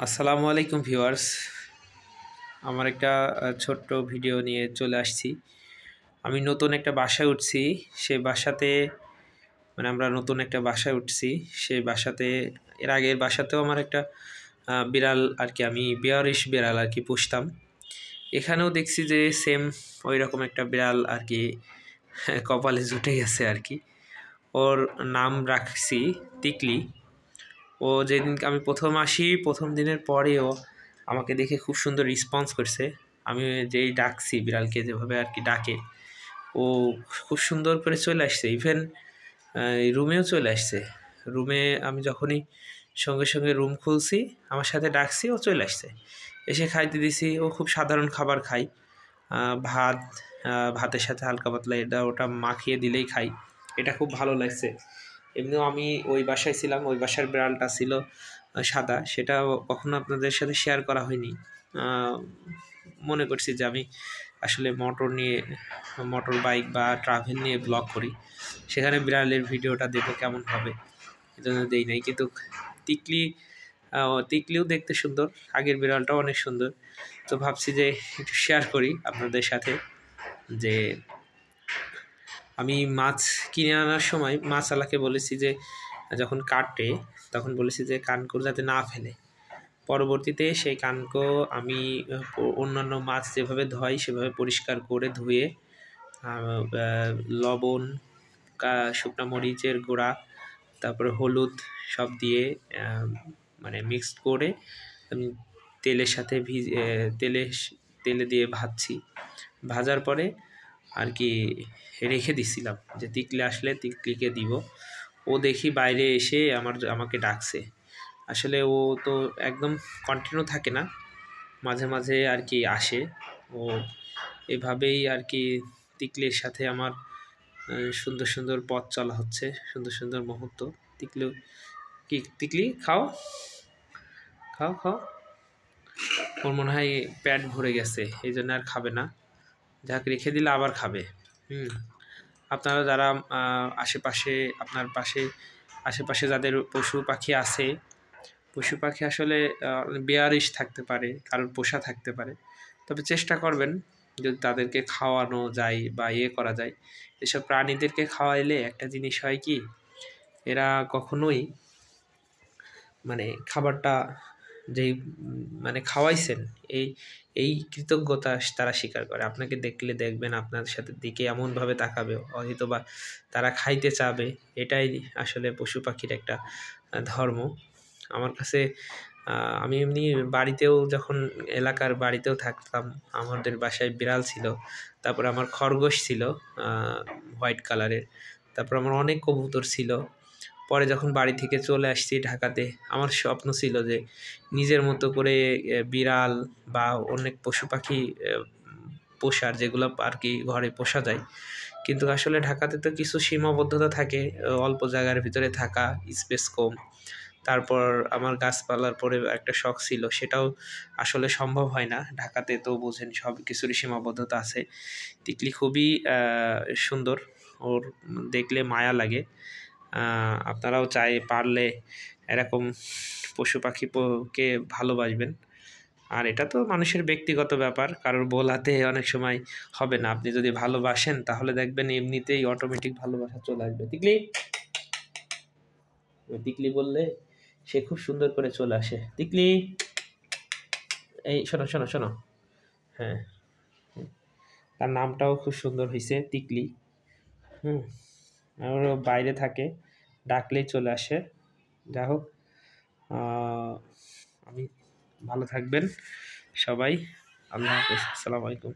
আসসালামু আলাইকুম ভিউয়ার্স। আমার একটা ছোট্ট ভিডিও নিয়ে চলে আসছি। আমি নতুন একটা বাসায় উঠছি। সেই বাসাতে আমরা নতুন একটা বাসায় উঠছি। সেই বাসাতে এর আগের বাসাতেও আমার একটা বিড়াল আমি বেয়ারিশ বিড়াল পুষতাম। এখানেও দেখছি যে সেম ওইরকম একটা বিড়াল কপালে জুটে গেছে ওর নাম রাখছি তিকলি। ও যেদিন আমি প্রথম আসি, প্রথম দিনের পরেও আমাকে দেখে খুব সুন্দর রেসপন্স করছে। আমি যেই ডাকছি বিড়ালকে, যেভাবে ডাকে, ও খুব সুন্দর করে চলে আসছে। ইভেন রুমেও চলে আসছে। রুমে আমি যখনই সঙ্গে সঙ্গে রুম খুলছি, আমার সাথে ডাকছি, ও চলে আসছে। এসে খাইতে দিছি। ও খুব সাধারণ খাবার খায়, ভাত, ভাতের সাথে হালকা পাতলা এটা ওটা মাখিয়ে দিলেই খাই। এটা খুব ভালো লাগছে। এমনিও আমি ওই বাসায় ছিলাম, ওই বাসার বিড়ালটা ছিল সাদা, সেটা কখনো আপনাদের সাথে শেয়ার করা হয়নি। মনে করছি যে আমি আসলে মোটর বাইক বা ট্রাভেল নিয়ে ব্লগ করি, সেখানে বিড়ালের ভিডিওটা দেবো কেমন হবে, এজন্য দেই নাই। কিন্তু তিকলিও দেখতে সুন্দর, আগের বিড়ালটাও অনেক সুন্দর। তো ভাবছি যে একটু শেয়ার করি আপনাদের সাথে যে আমি মাছ কিনে আনার সময় মাছওয়ালাকে বলেছি যে যখন কাটে তখন বলেছি যে কানকো যাতে না ফেলে। পরবর্তীতে সেই কানকো আমি অন্যান্য মাছ যেভাবে ধোয় সেভাবে পরিষ্কার করে ধুয়ে লবণ, শুকনো মরিচের গুঁড়া, তারপরে হলুদ সব দিয়ে মিক্সড করে আমি তেলের সাথে তেলে দিয়ে ভাজছি। ভাজার পরে রেখে দিছিলাম যে তিকলি আসলে তিকলিকে দিব। ও দেখি বাইরে এসে আমাকে ডাকছে। আসলে ও তো একদম কন্টিনিউ থাকে না, মাঝে মাঝে আসে। ও এভাবেই তিকলির সাথে আমার সুন্দর সুন্দর পথ চলা হচ্ছে, সুন্দর সুন্দর মুহূর্ত। তিকলি খাও খাও খাও। ওর মনে হয় পেট ভরে গেছে, এই জন্য আর খাবে না। যাকে রেখে দিলে আবার খাবে। আপনারা যারা আশেপাশে যাদের পশু পাখি আছে, পশু পাখি আসলে বেয়ারিশ থাকতে পারে, কারোর পোষা থাকতে পারে, তবে চেষ্টা করবেন যদি তাদেরকে খাওয়ানো যায় বা করা যায়। এসব প্রাণীদেরকে খাওয়াইলে একটা জিনিস হয় কি, এরা কখনোই খাবারটা যেই খাওয়াইছেন এই কৃতজ্ঞতা তারা স্বীকার করে। আপনাকে দেখলে দেখবেন আপনার সাথে দিকে এমনভাবে তাকাবে, হয়তো বা তারা খাইতে চাবে। এটাই আসলে পশু পাখির একটা ধর্ম আমার কাছে। আমি এমনি বাড়িতেও, যখন এলাকার বাড়িতেও থাকতাম, আমাদের বাসায় বিড়াল ছিল, তারপর আমার খরগোশ ছিল হোয়াইট কালারের, তারপর আমার অনেক কবুতর ছিল। পরে যখন বাড়ি থেকে চলে আসছি ঢাকাতে, আমার স্বপ্ন ছিল যে নিজের মতো করে বিড়াল বা অনেক পশু পাখি পোষার, যেগুলো ঘরে পোষা যায়। কিন্তু আসলে ঢাকাতে তো কিছু সীমাবদ্ধতা থাকে, অল্প জায়গার ভিতরে থাকা, স্পেস কম। তারপর আমার গাছপালার পরে একটা শখ ছিল, সেটাও আসলে সম্ভব হয় না ঢাকাতে। তো বোঝেন, সব কিছুরই সীমাবদ্ধতা আছে। তিকলি খুবই সুন্দর, ওর দেখলে মায়া লাগে। আপনারাও পারলে এরকম পশু পাখিকে ভালোবাসবেন। আর এটা তো মানুষের ব্যক্তিগত ব্যাপার, কারোর বলাতে অনেক সময় হবে না। আপনি যদি ভালোবাসেন তাহলে দেখবেন এমনিতেই অটোমেটিক ভালোবাসা চলে আসবে। তিকলি বললে সে খুব সুন্দর করে চলে আসে। তিকলি, এই শোনো শোনো শোনো। হ্যাঁ, তার নামটাও খুব সুন্দর হয়েছে, তিকলি। আর বাইরে থাকে, ডাকলেই চলে আসে। যা হোক, ভালো থাকবেন সবাই। আল্লাহ হাফেজ, আসসালামু আলাইকুম।